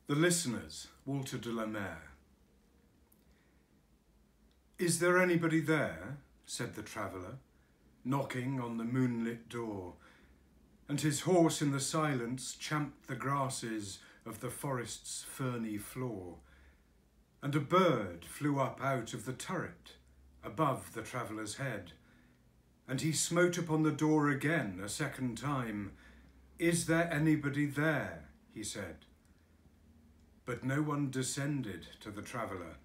The Listeners, Walter de la Mare. "Is there anybody there?" said the traveller, knocking on the moonlit door, and his horse in the silence champed the grasses of the forest's ferny floor, and a bird flew up out of the turret above the traveller's head, and he smote upon the door again a second time. "Is there anybody there?" he said. But no one descended to the traveller.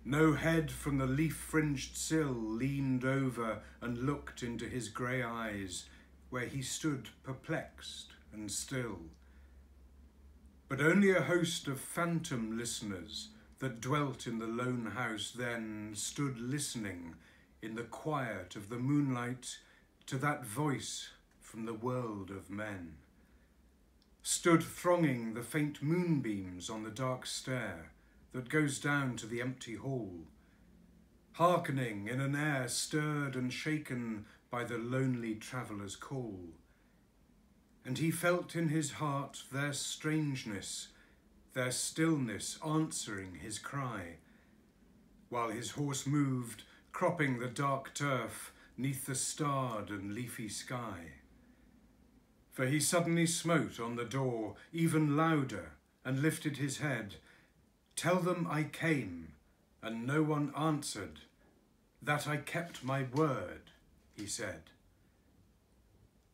No head from the leaf-fringed sill leaned over and looked into his grey eyes, where he stood perplexed and still. But only a host of phantom listeners that dwelt in the lone house then stood listening in the quiet of the moonlight to that voice from the world of men. Stood thronging the faint moonbeams on the dark stair that goes down to the empty hall, hearkening in an air stirred and shaken by the lonely traveller's call. And he felt in his heart their strangeness, their stillness answering his cry, while his horse moved, cropping the dark turf neath the starred and leafy sky. For he suddenly smote on the door even louder and lifted his head. "Tell them I came, and no one answered, that I kept my word," he said.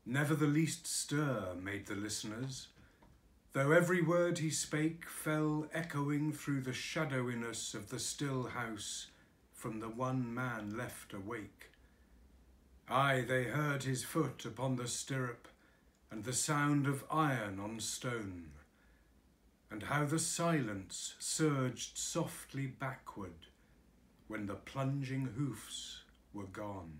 Never the least stir made the listeners, though every word he spake fell echoing through the shadowiness of the still house from the one man left awake. Aye, they heard his foot upon the stirrup, and the sound of iron on stone, and how the silence surged softly backward when the plunging hoofs were gone.